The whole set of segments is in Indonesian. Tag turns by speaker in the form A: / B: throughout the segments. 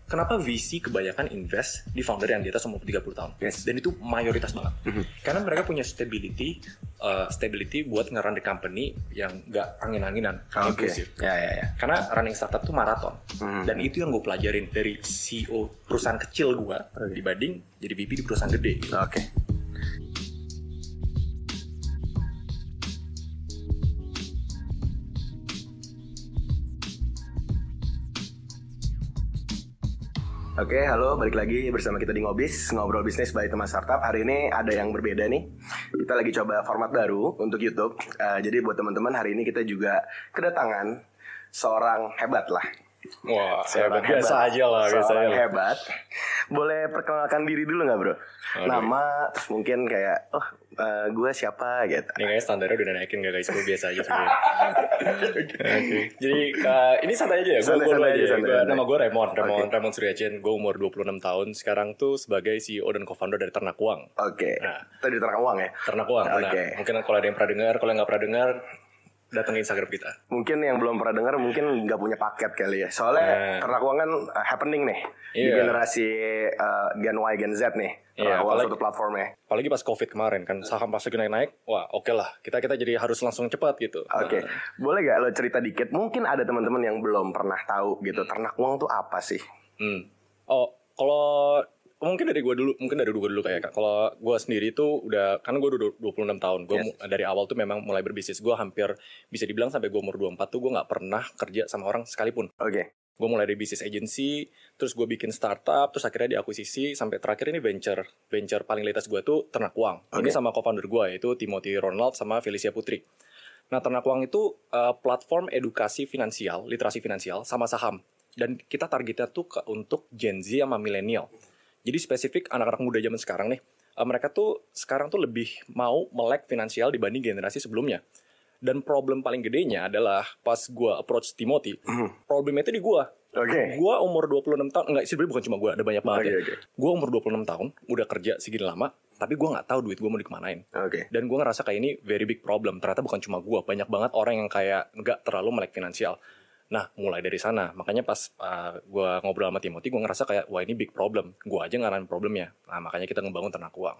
A: kenapa VC kebanyakan invest di founder yang di atas umur 30 tahun?
B: Yes.
A: Dan itu mayoritas banget. Karena mereka punya stability buat nge-run the company yang gak angin-anginan, impulsif.
B: Ya.
A: Karena running startup tuh maraton. Dan itu yang gue pelajarin dari CEO perusahaan kecil gue dibanding jadi VP di perusahaan gede.
B: Oke. Oke, halo, balik lagi bersama kita di Ngobis, Ngobrol Bisnis by Teman Startup. Hari ini ada yang berbeda nih. Kita lagi coba format baru untuk YouTube. Jadi buat teman-teman, hari ini kita juga kedatangan seorang hebat lah.
A: Wah,
B: Seorang
A: biasa aja lah.
B: Seorang hebat. Boleh perkenalkan diri dulu gak, bro? Nama, terus mungkin kayak, gue siapa gitu.
A: Ini kayaknya standarnya udah naikin gak guys, gue biasa aja sebenernya. Jadi ini santai aja ya, nama gue Raymond Suryacin. Gue umur 26 tahun, sekarang tuh sebagai CEO dan co-founder dari Ternak Uang.
B: Oke, tadi Ternak Uang ya?
A: Ternak Uang, nah, mungkin kalau ada yang pernah dengar, kalau yang gak pernah dengar, datengin Instagram kita. Mungkin
B: yang belum pernah dengar mungkin nggak punya paket kali ya. Soalnya Ternak Uang kan happening nih di generasi Gen Y, Gen Z nih. Ternak Uang suatu platformnya.
A: Apalagi pas COVID kemarin kan saham pas lagi naik-naik, wah oke lah. Kita jadi harus langsung cepat gitu.
B: Oke. Boleh gak lo cerita dikit? Mungkin ada teman-teman yang belum pernah tahu gitu. Ternak Uang tuh apa sih?
A: Kalau mungkin dari gue dulu kayak Kak. Kalau gue sendiri tuh udah, karena gue udah 26 tahun. Gue dari awal tuh memang mulai berbisnis. Gue hampir bisa dibilang sampai gue umur 24 tuh gue gak pernah kerja sama orang sekalipun.
B: Oke.
A: Gue mulai dari bisnis agency, terus gue bikin startup, terus akhirnya diakuisisi, sampai terakhir ini venture paling latest gue tuh Ternak Uang. Ini sama co-founder gue, yaitu Timothy Ronald sama Felicia Putri. Nah, Ternak Uang itu platform edukasi finansial, literasi finansial, sama saham. Dan kita targetnya tuh untuk Gen Z sama milenial. Jadi spesifik anak-anak muda zaman sekarang nih, mereka tuh sekarang tuh lebih mau melek finansial dibanding generasi sebelumnya. Dan problem paling gedenya adalah pas gue approach Timothy, problemnya itu di gue. Gue umur 26 tahun, enggak sebenarnya bukan cuma gue, ada banyak banget ya. Gue umur 26 tahun, udah kerja segini lama, tapi gue nggak tahu duit gue mau dikemanain. Dan gue ngerasa kayak ini very big problem. Ternyata bukan cuma gue, banyak banget orang yang kayak nggak terlalu melek finansial. Nah, mulai dari sana. Makanya pas gue ngobrol sama Timothy, gue ngerasa kayak, wah ini big problem. Gue aja ngarahin problemnya. Nah, makanya kita ngebangun Ternak Uang.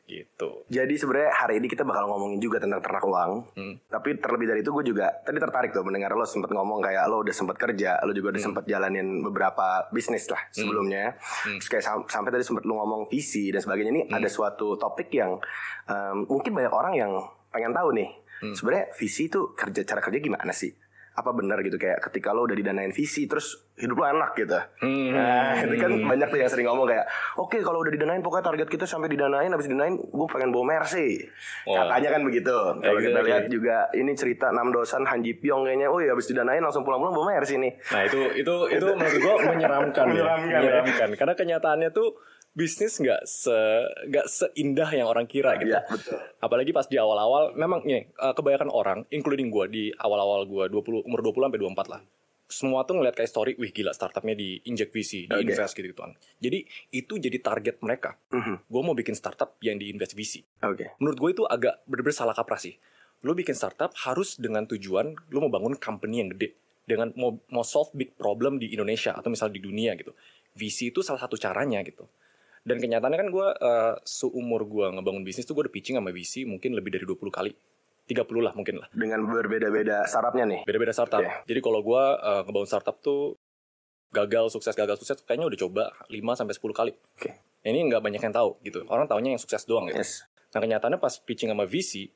A: Gitu.
B: Jadi sebenarnya hari ini kita bakal ngomongin juga tentang Ternak Uang. Tapi terlebih dari itu gue juga tadi tertarik tuh mendengar lo sempat ngomong kayak lo udah sempat kerja, lo juga udah sempat jalanin beberapa bisnis lah sebelumnya. Terus kayak sampai tadi sempat lo ngomong visi dan sebagainya. Ini ada suatu topik yang mungkin banyak orang yang pengen tahu nih. Sebenarnya visi itu cara kerja gimana sih? Apa benar gitu kayak ketika lo udah didanain visi terus hidup lo enak gitu. Nah, itu kan banyak tuh yang sering ngomong kayak oke, kalau udah didanain pokoknya target kita sampai didanain, habis didanain gue pengen bawa Mercy. Katanya kan begitu. Kalau kita lihat juga ini cerita 6 dosan Han Ji Pyong kayaknya habis didanain langsung pulang-pulang bawa Mercy nih.
A: Nah, itu menurut gue menyeramkan. Karena kenyataannya tuh bisnis nggak seindah yang orang kira gitu.
B: Ya, betul.
A: Apalagi pas di awal-awal, memang nih kebanyakan orang, including gue di awal-awal gue umur 20 sampai 24 lah. Semua tuh ngeliat kayak story, wih gila startupnya diinjek VC, diinvest gitu-gituan. Jadi itu jadi target mereka. Gue mau bikin startup yang diinvest VC. Menurut gue itu agak bener-bener salah kaprah sih. Lo bikin startup harus dengan tujuan lo mau bangun company yang gede, dengan mau solve big problem di Indonesia atau misalnya di dunia gitu. VC itu salah satu caranya gitu. Dan kenyataannya kan gue seumur gue ngebangun bisnis tuh gue udah pitching sama VC mungkin lebih dari 20 kali. 30 lah mungkin lah.
B: Dengan berbeda-beda startupnya nih?
A: Beda-beda startup. Jadi kalau gue ngebangun startup tuh gagal sukses kayaknya udah coba 5-10 kali. Ini gak banyak yang tahu gitu. Orang taunya yang sukses doang gitu. Nah kenyataannya pas pitching sama VC,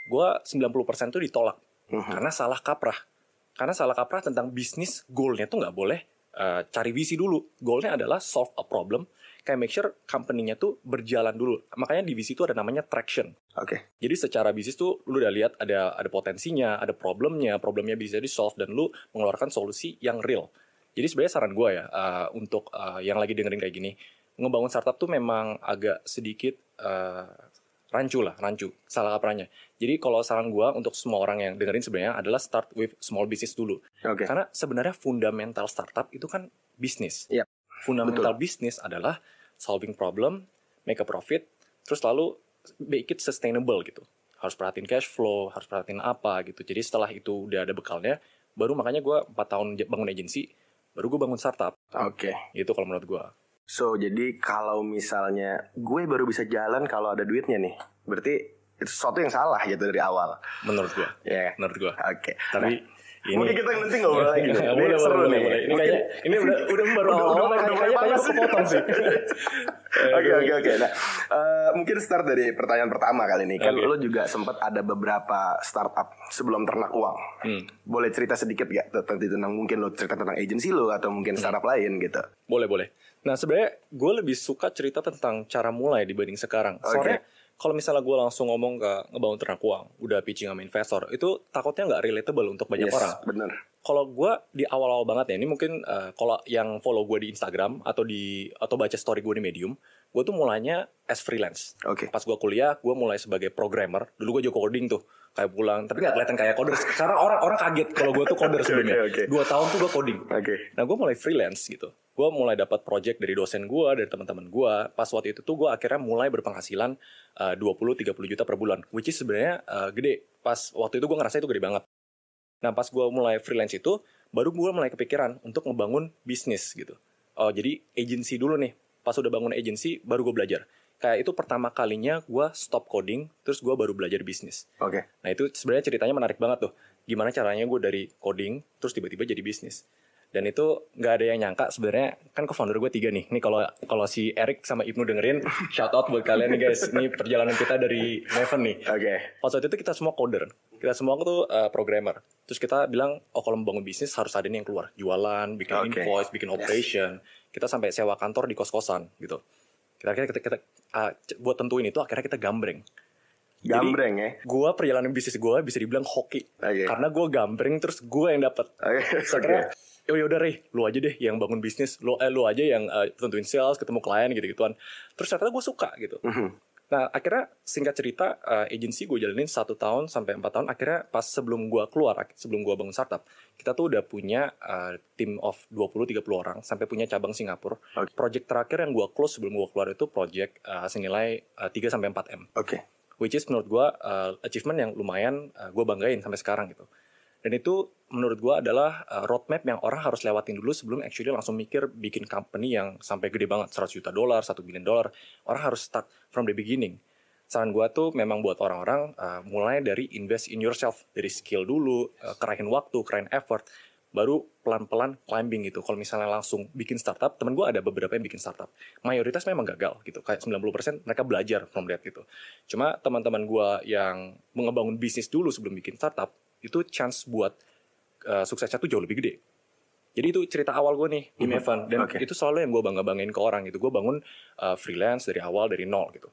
A: gue 90% tuh ditolak. Karena salah kaprah. Karena salah kaprah tentang bisnis, goalnya tuh gak boleh cari VC dulu. Goalnya adalah solve a problem, kayak make sure company-nya tuh berjalan dulu. Makanya di VC itu ada namanya traction. Jadi secara bisnis tuh lu udah lihat ada potensinya, ada problemnya bisa di-solve dan lu mengeluarkan solusi yang real. Jadi sebenarnya saran gue ya untuk yang lagi dengerin kayak gini, ngebangun startup tuh memang agak sedikit rancu, salah kaprahnya. Jadi kalau saran gue untuk semua orang yang dengerin sebenarnya adalah start with small business dulu. Karena sebenarnya fundamental startup itu kan bisnis. Fundamental bisnis adalah solving problem, make a profit, terus lalu make it sustainable gitu. Harus perhatiin cash flow, harus perhatiin apa gitu. Jadi setelah itu udah ada bekalnya, baru makanya gue 4 tahun bangun agency, baru gue bangun startup. Itu kalau menurut gue.
B: So jadi kalau misalnya gue baru bisa jalan kalau ada duitnya nih, berarti itu sesuatu yang salah gitu dari awal.
A: Menurut gue. Menurut gue. Tapi ini
B: mungkin kita nanti ngobrol lagi. Boleh, seru nih.
A: Ini kayaknya ini udah baru awal kayaknya kepotong sih.
B: Oke. Nah, mungkin start dari pertanyaan pertama kali ini. Kan lo juga sempat ada beberapa startup sebelum Ternak Uang. Boleh cerita sedikit gak tentang mungkin lo cerita tentang agensi lo atau mungkin startup lain gitu?
A: Boleh. Nah, sebenarnya gue lebih suka cerita tentang cara mulai dibanding sekarang. Soalnya kalau misalnya gue langsung ngomong ke ngebangun Ternak Uang, udah pitching sama investor, itu takutnya nggak relatable untuk banyak orang.
B: Bener.
A: Kalau gue di awal-awal banget ya, ini mungkin kalau yang follow gue di Instagram atau baca story gue di Medium, gue tuh mulainya as freelance. Pas gue kuliah, gue mulai sebagai programmer. Dulu gue juga coding tuh, kayak pulang, tapi nggak kelihatan kayak coder. Sekarang orang kaget kalau gue tuh coder sebelumnya. 2 tahun tuh gue coding. Nah, gue mulai freelance gitu. Gue mulai dapat project dari dosen gue, dari teman-teman gue. Pas waktu itu tuh gue akhirnya mulai berpenghasilan 20-30 juta per bulan, which is sebenarnya gede. Pas waktu itu gue ngerasa itu gede banget. Nah, pas gue mulai freelance itu, baru gue mulai kepikiran untuk ngebangun bisnis gitu. Jadi agency dulu nih. Pas udah bangun agency, baru gue belajar. Kayak itu pertama kalinya gue stop coding, terus gue baru belajar bisnis. Nah, itu sebenarnya ceritanya menarik banget tuh. Gimana caranya gue dari coding, terus tiba-tiba jadi bisnis. Dan itu nggak ada yang nyangka sebenarnya, kan co-founder gue 3 nih. Ini kalau si Eric sama Ibnu dengerin, shout out buat kalian nih guys. Ini perjalanan kita dari Maven nih. Pas waktu itu kita semua coder, kita semua tuh programmer. Terus kita bilang, kalau membangun bisnis harus ada nih yang keluar, jualan, bikin invoice, bikin operation. Kita sampai sewa kantor di kos-kosan gitu. Kita buat tentuin itu akhirnya kita gambreng.
B: Gambreng ya?
A: Gue perjalanan bisnis gue bisa dibilang hoki. Karena gue gambreng terus gue yang dapat. Yaudah Rey, lu aja deh yang bangun bisnis, lu aja yang tentuin sales, ketemu klien gitu-gituan. Terus ternyata gue suka gitu. Nah, akhirnya singkat cerita, agency gue jalanin 1 tahun sampai 4 tahun. Akhirnya pas sebelum gue bangun startup, kita tuh udah punya team of 20-30 orang, sampai punya cabang Singapura. Project terakhir yang gue close sebelum gue keluar itu project senilai 3-4 M. Which is menurut gue achievement yang lumayan gue banggain sampai sekarang gitu. Dan itu menurut gue adalah roadmap yang orang harus lewatin dulu sebelum actually langsung mikir bikin company yang sampai gede banget, $100 juta, $1 billion. Orang harus start from the beginning. Saran gue tuh memang buat orang-orang mulai dari invest in yourself, dari skill dulu, kerahin waktu, kerahin effort, baru pelan-pelan climbing gitu. Kalau misalnya langsung bikin startup, temen gue ada beberapa yang bikin startup, mayoritas memang gagal gitu, kayak 90% mereka belajar from that gitu. Cuma teman-teman gue yang mengebangun bisnis dulu sebelum bikin startup, itu chance buat suksesnya tuh jauh lebih gede. Jadi itu cerita awal gue nih di Maven. Dan itu selalu yang gue bangga-banggain ke orang gitu. Gue bangun freelance dari awal, dari nol gitu.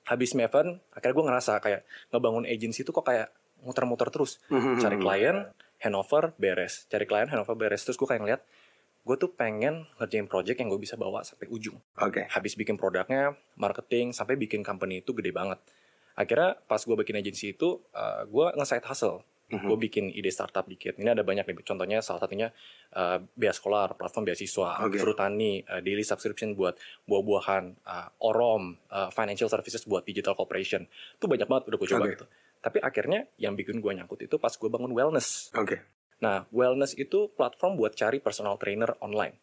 A: Habis Maven, akhirnya gue ngerasa kayak ngebangun agency itu kok kayak muter-muter terus. Cari klien, handover, beres. Cari klien, handover, beres. Terus gue kayak ngeliat, gue tuh pengen ngerjain project yang gue bisa bawa sampai ujung. Habis bikin produknya, marketing, sampai bikin company itu gede banget. Akhirnya pas gue bikin agency itu, gue nge-side hustle. Gue bikin ide startup dikit. Ini ada banyak nih. Contohnya salah satunya Bea Sekolah, platform beasiswa, Frutani, daily subscription buat buah-buahan, Orom, financial services buat digital corporation. Itu banyak banget udah gue coba gitu. Tapi akhirnya yang bikin gue nyangkut itu pas gue bangun wellness. Nah, wellness itu platform buat cari personal trainer online.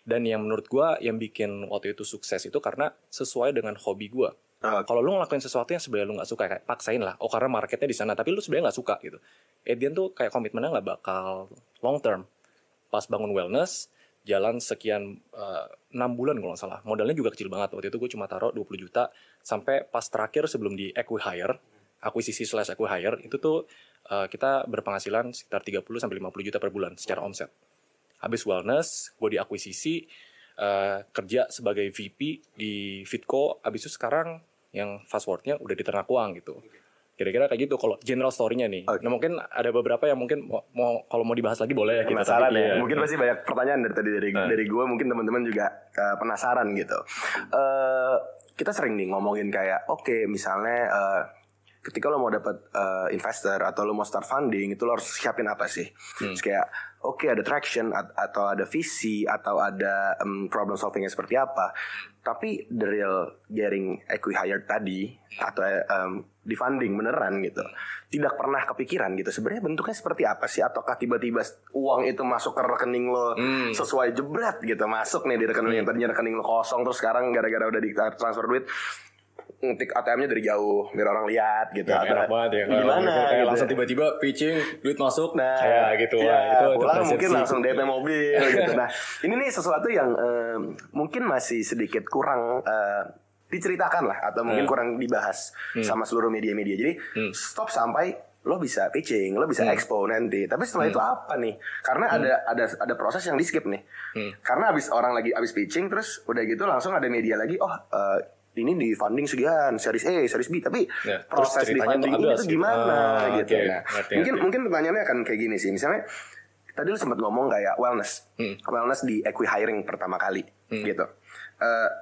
A: Dan yang menurut gue yang bikin waktu itu sukses itu karena sesuai dengan hobi gue. Kalau lu ngelakuin sesuatu yang sebenarnya lu nggak suka, kayak paksain lah, karena marketnya di sana, tapi lu sebenarnya nggak suka gitu. Edian tuh kayak komitmennya nggak bakal long term. Pas bangun wellness, jalan sekian 6 bulan kalau nggak salah. Modalnya juga kecil banget. Waktu itu gue cuma taruh 20 juta sampai pas terakhir sebelum di akuisisi/acquihire itu tuh kita berpenghasilan sekitar 30-50 juta per bulan secara omset. Habis wellness, gue diakuisisi, kerja sebagai VP di Fitco. Habis itu sekarang yang fast forward-nya udah di Ternak Uang gitu. Kira-kira kayak gitu kalau general story-nya nih. Nah, mungkin ada beberapa yang mungkin mau kalau mau dibahas lagi boleh ya.
B: Penasaran ya. Mungkin pasti banyak pertanyaan dari gue, mungkin teman-teman juga penasaran gitu. Kita sering nih ngomongin kayak misalnya ketika lo mau dapat investor atau lo mau start funding, itu lo harus siapin apa sih? Terus kayak ada traction atau ada visi atau ada problem solvingnya seperti apa. Tapi the real getting acqui-hired tadi atau di funding beneran gitu, tidak pernah kepikiran gitu. Sebenarnya bentuknya seperti apa sih? Ataukah tiba-tiba uang itu masuk ke rekening lo sesuai jebret gitu, masuk nih di rekening yang tadinya rekening lo kosong, terus sekarang gara-gara udah di transfer duit ngetik ATM-nya dari jauh biar orang lihat gitu.
A: Ya, enak banget ya.
B: Gimana
A: kayak
B: gitu.
A: langsung tiba-tiba pitching, duit masuk,
B: Nah,
A: kayak gitu.
B: Ya,
A: itu
B: pulang mungkin langsung DP mobil gitu. Nah, ini nih sesuatu yang mungkin masih sedikit kurang diceritakan lah, atau mungkin kurang dibahas sama seluruh media-media. Jadi stop sampai lo bisa pitching, lo bisa expo nanti. Tapi setelah itu apa nih? Karena ada proses yang di skip nih. Karena orang lagi abis pitching, terus udah gitu langsung ada media lagi. Ini di funding sekian, series A, series B, tapi proses di funding ini tuh gimana gitu. Nah, mungkin pertanyaannya akan kayak gini sih. Misalnya tadi lu sempat ngomong kayak wellness di acqui-hiring pertama kali gitu.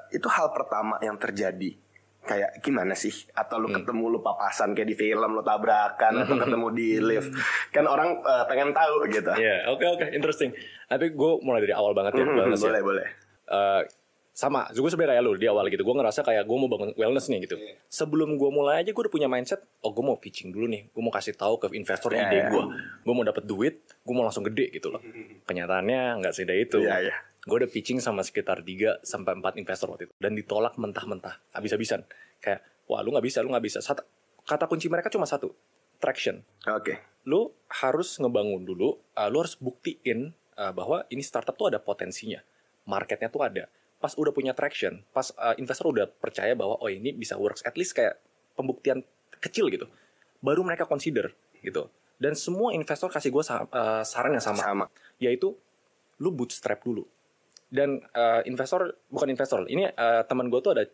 B: Itu hal pertama yang terjadi kayak gimana sih? Atau lu ketemu, lu papasan kayak di film, lu tabrakan atau ketemu di lift? Kan orang pengen tahu gitu.
A: Iya, oke, interesting. Tapi gue mulai dari awal banget ya.
B: Boleh.
A: Sama, gue sebenarnya kayak lu di awal gitu. Gue ngerasa kayak gue mau bangun wellness nih gitu. Sebelum gue mulai aja gue udah punya mindset, gue mau pitching dulu nih. Gue mau kasih tahu ke investor ide gue. Gue mau dapet duit, gue mau langsung gede gitu loh. Kenyataannya nggak semudah itu. Gue udah pitching sama sekitar 3-4 investor waktu itu. Dan ditolak mentah-mentah, habis-habisan. Kayak, wah lu nggak bisa. Kata kunci mereka cuma satu, traction. Lu harus ngebangun dulu, lu harus buktiin bahwa ini startup tuh ada potensinya. Marketnya tuh ada. Pas udah punya traction, pas investor udah percaya bahwa ini bisa works, at least kayak pembuktian kecil gitu, baru mereka consider gitu. Dan semua investor kasih gue saran yang sama, yaitu lu bootstrap dulu. Dan bukan investor, ini teman gue tuh ada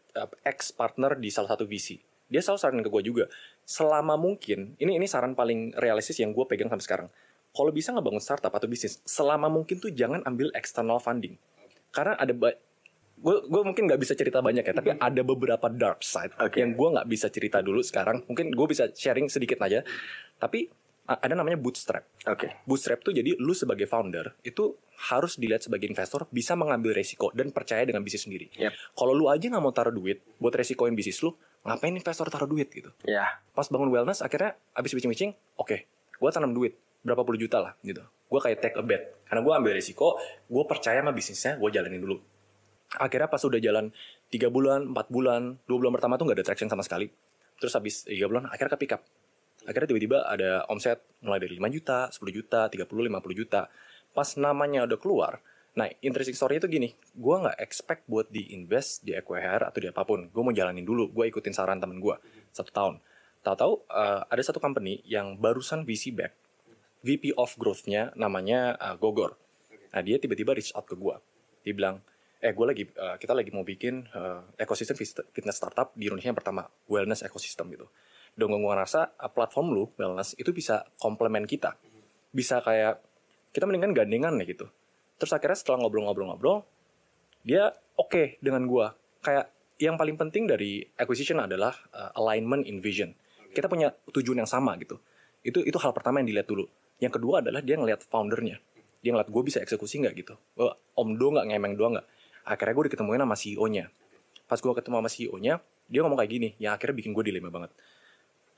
A: ex partner di salah satu VC. Dia selalu saranin ke gue juga, selama mungkin, ini saran paling realistis yang gue pegang sampai sekarang. Kalau bisa ngebangun startup atau bisnis, selama mungkin tuh jangan ambil external funding, karena ada gue mungkin nggak bisa cerita banyak ya, tapi ada beberapa dark side yang gue nggak bisa cerita dulu sekarang. Mungkin gue bisa sharing sedikit aja. Tapi ada namanya bootstrap. Bootstrap tuh jadi lu sebagai founder itu harus dilihat sebagai investor bisa mengambil resiko dan percaya dengan bisnis sendiri. Kalau lu aja nggak mau taruh duit buat resikoin bisnis lu, ngapain investor taruh duit gitu? Pas bangun wellness akhirnya abis pitching, gue tanam duit berapa puluh juta lah gitu. Gue kayak take a bet karena gue ambil resiko, gue percaya sama bisnisnya, gue jalanin dulu. Akhirnya pas udah jalan 3 bulan, 4 bulan, 2 bulan pertama tuh gak ada traction sama sekali. Terus habis 3 bulan akhirnya ke pick up. Akhirnya tiba-tiba ada omset mulai dari 5 juta, 10 juta, 30, 50 juta. Pas namanya udah keluar, nah interesting story itu gini, gue gak expect buat di-invest di acquire atau di apapun. Gue mau jalanin dulu, gue ikutin saran temen gue 1 tahun. Tahu-tahu ada satu company yang barusan VC back, VP of Growth-nya namanya Gogor. Nah dia tiba-tiba reach out ke gue. Dia bilang, kita lagi mau bikin ekosistem fitness startup di Indonesia yang pertama, wellness ekosistem gitu. Dan gue ngerasa platform lu wellness itu bisa komplement kita, bisa kayak kita mendingan gandengan nih gitu. Terus akhirnya setelah ngobrol-ngobrol, dia oke dengan gue. Kayak yang paling penting dari acquisition adalah alignment in vision. Kita punya tujuan yang sama gitu. Itu hal pertama yang dilihat dulu. Yang kedua adalah dia ngelihat foundernya. Dia ngeliat gue bisa eksekusi nggak gitu. Om Do nggak, ngemeng doang nggak. Akhirnya gue diketemuin sama CEO-nya. Pas gue ketemu sama CEO-nya, dia ngomong kayak gini, yang akhirnya bikin gue dilema banget.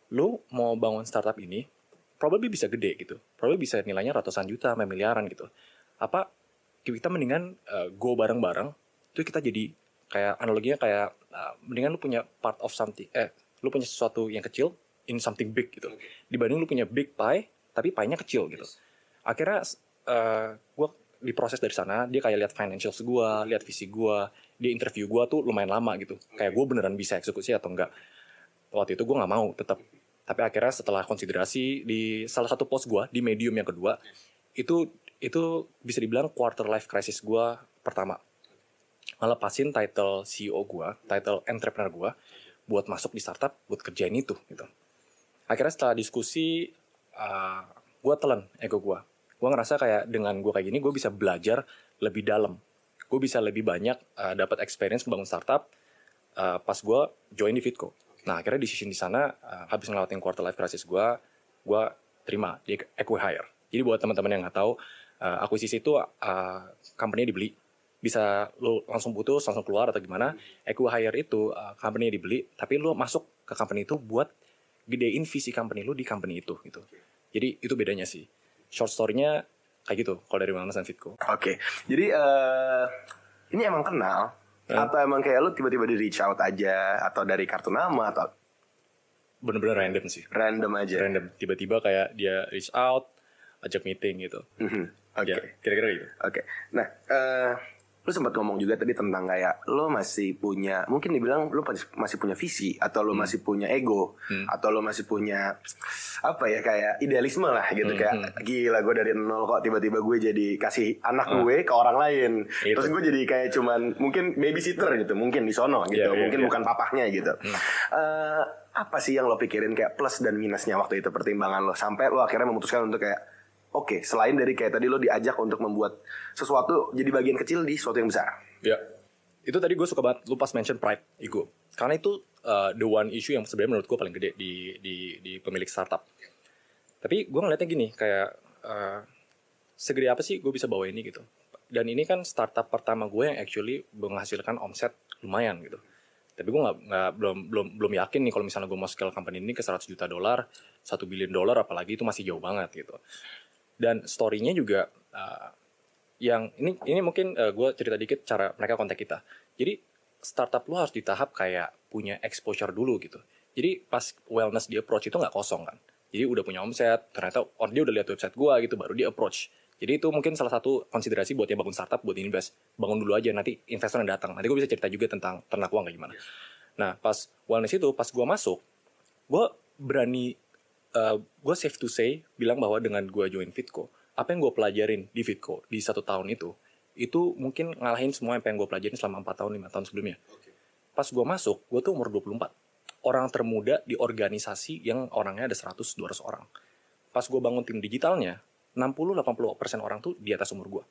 A: Lo mau bangun startup ini, probably bisa gede gitu. Probably bisa nilainya ratusan juta, sampai miliaran gitu. Apa, kita mendingan go bareng-bareng, terus kita jadi, kayak analoginya kayak, mendingan lo punya part of something, lo punya sesuatu yang kecil, in something big gitu. Dibanding lo punya big pie, tapi pie-nya kecil gitu. Akhirnya, gue diproses dari sana, dia kayak lihat financials gue, lihat visi gue, dia interview gue tuh lumayan lama gitu. Kayak gue beneran bisa eksekusi atau enggak. Waktu itu gue nggak mau tetap. Tapi akhirnya setelah konsiderasi di salah satu post gue di Medium yang kedua, itu bisa dibilang quarter life crisis gue pertama. Ngelepasin title CEO gue, title entrepreneur gue, buat masuk di startup, buat kerjain itu gitu. Akhirnya setelah diskusi, gue telan ego gue. Gue ngerasa kayak dengan gue kayak gini, gue bisa belajar lebih dalam. Gue bisa lebih banyak dapat experience membangun startup pas gue join di Fitco. Nah akhirnya decision di sana habis ngelewatin quarter life crisis gue terima di acquihire. Jadi buat teman-teman yang nggak tahu, akuisisi itu company dibeli, bisa lo langsung putus, langsung keluar atau gimana. Acquihire itu company dibeli, tapi lo masuk ke company itu buat gedein visi company lo di company itu gitu. Jadi itu bedanya sih. Short story-nya kayak gitu kalau dari Wellness dan Fitco.
B: Oke. Jadi ini emang kenal atau emang kayak lo tiba-tiba di reach out aja atau dari kartu nama atau
A: bener-bener random sih.
B: Random aja.
A: Random. Tiba-tiba kayak dia reach out, ajak meeting gitu.
B: Oke.
A: Ya, kira-kira gitu.
B: Oke. Nah, lu sempat ngomong juga tadi tentang kayak lo masih punya, mungkin dibilang lo masih punya visi atau lo masih punya ego atau lo masih punya apa ya kayak idealisme lah gitu kayak gila gue dari nol kok tiba-tiba gue jadi kasih anak gue ke orang lain. Terus gue jadi kayak cuman mungkin babysitter gitu, mungkin di sono gitu, mungkin bukan papahnya gitu. Apa sih yang lo pikirin kayak plus dan minusnya waktu itu pertimbangan lo sampai lo akhirnya memutuskan untuk kayak oke, selain dari kayak tadi lo diajak untuk membuat sesuatu jadi bagian kecil di sesuatu yang besar.
A: Ya, itu tadi gue suka banget lu pas mention pride, ego. Karena itu the one issue yang sebenarnya menurut gue paling gede di pemilik startup. Tapi gue ngeliatnya gini, kayak segede apa sih gue bisa bawa ini gitu. Dan ini kan startup pertama gue yang actually menghasilkan omset lumayan gitu. Tapi gue belum yakin nih kalau misalnya gue mau scale company ini ke $100 juta, $1 billion, apalagi itu masih jauh banget gitu. Dan story-nya juga yang ini mungkin gue cerita dikit cara mereka kontak kita. Jadi startup lu harus di tahap kayak punya exposure dulu gitu. Jadi pas Wellness di approach itu nggak kosong kan. Jadi udah punya omset, ternyata dia udah lihat website gue gitu, baru dia approach. Jadi itu mungkin salah satu konsiderasi buat yang bangun startup, buat invest. Bangun dulu aja, nanti investor yang datang. Nanti gue bisa cerita juga tentang ternak uang kayak gimana. Nah pas Wellness itu, pas gue masuk, gue berani gue safe to say bilang bahwa dengan gue join Fitco, apa yang gue pelajarin di Fitco di 1 tahun itu mungkin ngalahin semua apa yang gue pelajarin selama 4 tahun 5 tahun sebelumnya. Pas gue masuk, gue tuh umur 24, orang termuda di organisasi yang orangnya ada 100-200 orang. Pas gue bangun tim digitalnya, 60-80% orang tuh di atas umur gue.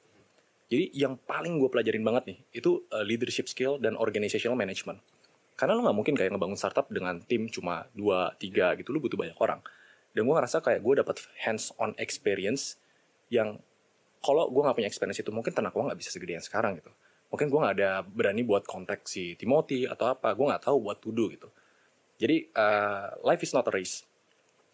A: Jadi yang paling gue pelajarin banget nih itu leadership skill dan organizational management. Karena lo gak mungkin kayak ngebangun startup dengan tim cuma 2-3 gitu, lo butuh banyak orang. Dan gue ngerasa kayak gue dapat hands-on experience yang kalau gue gak punya experience itu mungkin ternak gue gak bisa segede yang sekarang gitu. Mungkin gue gak ada berani buat kontak si Timothy atau apa. Gue gak tahu what to do gitu. Jadi life is not a race.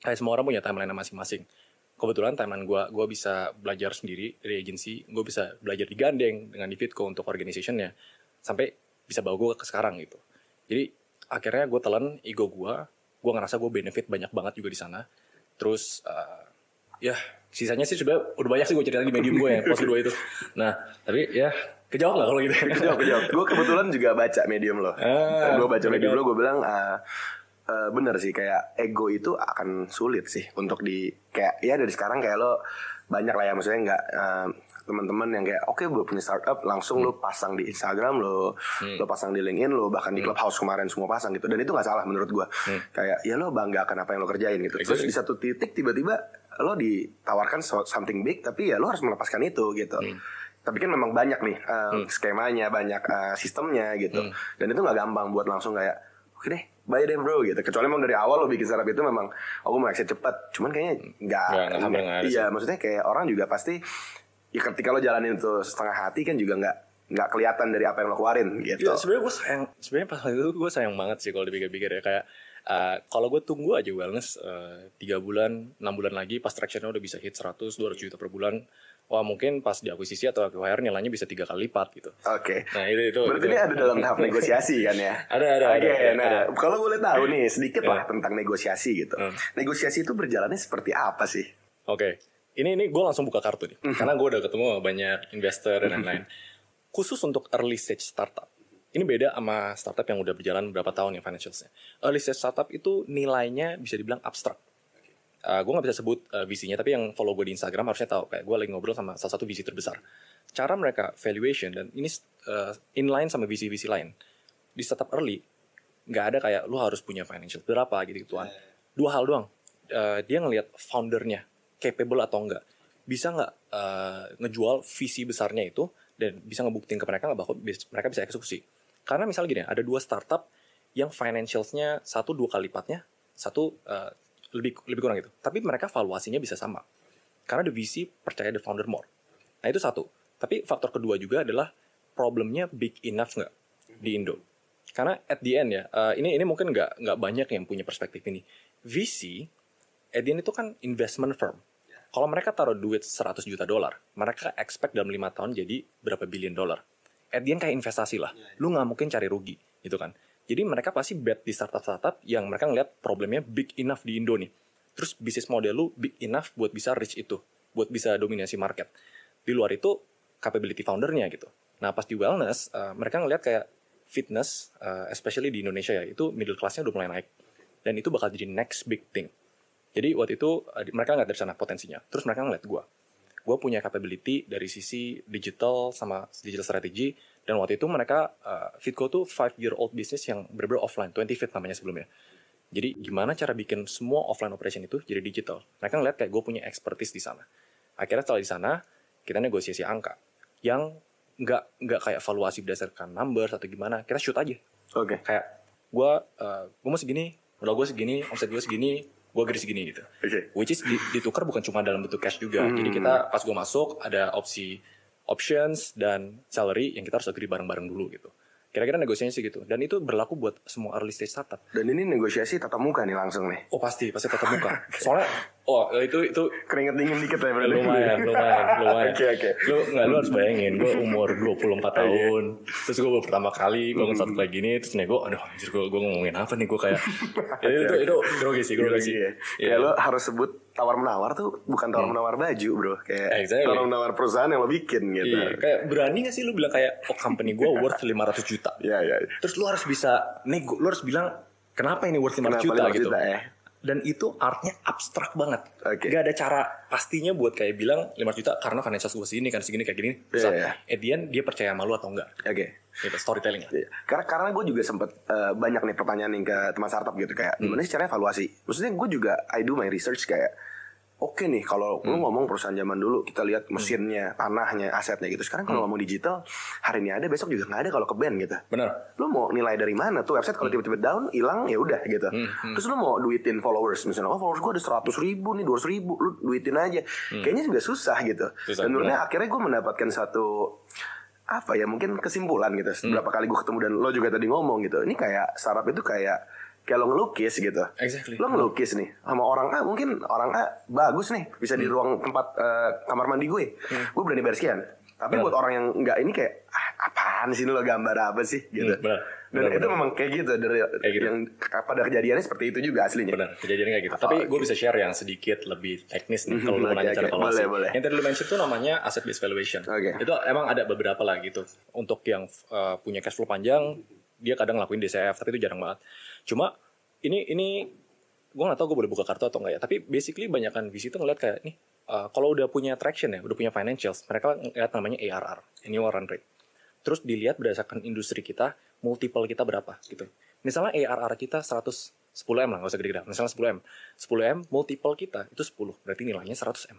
A: Kayak semua orang punya timeline masing-masing. Kebetulan timeline gue bisa belajar sendiri dari agency. Gue bisa belajar digandeng dengan di Fitco untuk organizationnya. Sampai bisa bawa gue ke sekarang gitu. Jadi akhirnya gue telan ego gue. Gue ngerasa gue benefit banyak banget juga di sana. Terus ya sisanya sih sudah udah banyak sih gue cerita di medium gue yang post kedua itu. Nah tapi ya kejawab lah kalau gitu.
B: Kejawab. Gue kebetulan juga baca medium lo. Gue baca medium lo, gue bilang bener sih kayak ego itu akan sulit sih untuk di kayak ya dari sekarang kayak lo banyak lah ya maksudnya nggak teman-teman yang kayak oke, gue punya startup langsung lo pasang di Instagram lo pasang di LinkedIn lo, bahkan di Clubhouse kemarin semua pasang gitu, dan itu nggak salah menurut gue. Kayak ya lo bangga akan apa yang lo kerjain gitu. Terus di satu titik tiba-tiba lo ditawarkan something big, tapi ya lo harus melepaskan itu gitu. Tapi kan memang banyak nih skemanya, banyak sistemnya gitu, dan itu nggak gampang buat langsung kayak oke deh bye deh bro gitu. Kecuali memang dari awal lo bikin startup itu memang aku mau exit cepat, cuman kayaknya nggak iya, maksudnya kayak orang juga pasti ya ketika lo jalanin itu setengah hati kan juga nggak kelihatan dari apa yang lo keluarin gitu.
A: Ya, sebenarnya pas itu gue sayang banget sih kalau dipikir-pikir ya, kayak kalau gue tunggu aja Wellness 3 bulan 6 bulan lagi pas tractionnya udah bisa hit 100-200 juta per bulan, wah mungkin pas diakuisisi atau acquire nilainya bisa 3 kali lipat gitu.
B: Oke.
A: Nah itu
B: berarti ini ada dalam tahap negosiasi kan ya?
A: Ada.
B: Nah kalau boleh tahu nih sedikit lah tentang negosiasi gitu. Negosiasi itu berjalannya seperti apa sih?
A: Oke. Ini gue langsung buka kartu nih, karena gue udah ketemu banyak investor dan lain-lain. Khusus untuk early stage startup, ini beda sama startup yang udah berjalan beberapa tahun ya financialsnya. Early stage startup itu nilainya bisa dibilang abstrak. Gue gak bisa sebut visinya, tapi yang follow gue di Instagram harusnya tahu. Kayak gue lagi ngobrol sama salah satu visi terbesar. Cara mereka valuation, dan ini inline sama visi-visi lain. Di startup early, gak ada kayak lu harus punya financial berapa gitu-gituan. 2 hal doang. Dia ngelihat foundernya capable atau enggak, bisa nggak ngejual visi besarnya itu, dan bisa ngebuktiin ke mereka bahwa mereka bisa eksekusi. Karena misalnya gini, ada 2 startup yang financialsnya 1-2 kali lipatnya, lebih kurang gitu. Tapi mereka valuasinya bisa sama. Karena the VC percaya the founder more. Nah itu satu. Tapi faktor kedua juga adalah problemnya big enough nggak di Indo. Karena at the end ya, ini mungkin nggak banyak yang punya perspektif ini. VC, at the end itu kan investment firm. Kalau mereka taruh duit $100 juta, mereka expect dalam 5 tahun jadi berapa billion dollar. At the end kayak investasi lah. Lu nggak mungkin cari rugi, gitu kan. Jadi mereka pasti bet di startup-startup yang mereka ngeliat problemnya big enough di Indo nih. Terus bisnis model lu big enough buat bisa reach itu, buat bisa dominasi market. Di luar itu capability foundernya gitu. Nah pas di wellness, mereka ngeliat kayak fitness, especially di Indonesia ya, itu middle class-nya udah mulai naik. Dan itu bakal jadi next big thing. Jadi waktu itu mereka ngeliat dari sana potensinya. Terus mereka ngeliat gue punya capability dari sisi digital sama digital strategy. Dan waktu itu mereka, Fitco tuh 5-year-old business yang bener-bener offline, 20 Fit namanya sebelumnya. Jadi gimana cara bikin semua offline operation itu jadi digital. Mereka ngeliat kayak gue punya expertise di sana. Akhirnya setelah di sana, kita negosiasi angka. Yang nggak kayak valuasi berdasarkan numbers atau gimana. Kita shoot aja.
B: Oke.
A: Kayak gue mau segini, modal gue segini, omset gue segini, gue garis segini gitu. Which is ditukar bukan cuma dalam bentuk cash juga. Jadi kita pas gue masuk ada options dan salary yang kita harus agree bareng-bareng dulu gitu. Kira-kira negosiasi gitu. Dan itu berlaku buat semua early stage startup.
B: Dan ini negosiasi tatap muka nih langsung nih.
A: Oh pasti tatap muka. Soalnya itu
B: keringet dingin dikit ya.
A: Lumayan.
B: Oke.
A: Lu harus bayangin, gue umur 24 tahun. Terus gue baru pertama kali bangun startup kayak gini, terus nego, aduh anjir gue ngomongin apa nih, gue kayak itu grogi sih.
B: Kayak lo harus sebut tawar-menawar tuh bukan tawar-menawar baju bro. Kayak tawar-menawar perusahaan yang lo bikin gitu.
A: Iya, kayak berani gak sih lu bilang kayak, company gue worth 500 juta.
B: Iya.
A: Terus lu harus bisa nego, lu harus bilang kenapa ini worth 500 juta gitu. Dan itu artnya abstrak banget. Gak ada cara pastinya buat kayak bilang 5 juta karena financial gue segini, kan segini kayak gini. At the end dia percaya sama lu atau enggak. Gitu, storytelling lah.
B: Karena gue juga sempet banyak nih pertanyaan nih ke teman startup gitu. Kayak gimana sih caranya evaluasi. Maksudnya gue juga I do my research kayak oke nih kalau lu ngomong perusahaan zaman dulu kita lihat mesinnya, tanahnya, asetnya gitu. Sekarang kalau ngomong digital, hari ini ada, besok juga nggak ada kalau ke band gitu.
A: Benar.
B: Lu mau nilai dari mana tuh website kalau tiba-tiba down, hilang ya udah gitu. Terus lu mau duitin followers misalnya, followers gue ada 100.000 nih, 200.000, lu duitin aja. Kayaknya juga susah gitu. Dan menurutnya akhirnya gue mendapatkan satu mungkin kesimpulan gitu. Berapa kali gue ketemu dan lo juga tadi ngomong gitu. Ini kayak startup itu kayak lo ngelukis gitu. Lo ngelukis nih sama orang A, mungkin orang A bagus nih bisa di ruang tempat kamar mandi gue. Gue berani bayar sekian. Tapi buat orang yang nggak ini kayak apaan sih, lo gambar apa sih gitu. Dan itu memang kayak gitu dari yang pada kejadiannya seperti itu juga aslinya.
A: Benar, kejadiannya kayak gitu. Tapi gue bisa share yang sedikit lebih teknis nih kalau lo nanya cara valuasi.
B: Boleh.
A: Yang tadi lo mention itu namanya asset based valuation. Itu emang ada beberapa lah gitu. Untuk yang punya cash flow panjang, dia kadang ngelakuin DCF, tapi itu jarang banget. Cuma ini gue nggak tahu gue boleh buka kartu atau enggak ya. Tapi basically banyakan VC itu ngeliat kayak nih, kalau udah punya traction ya, udah punya financials, mereka ngeliat namanya ARR, annual run rate. Terus dilihat berdasarkan industri kita, multiple kita berapa gitu. Misalnya ARR kita 10M lah, nggak usah gede-gede. Misalnya 10M multiple kita itu 10, berarti nilainya 100M.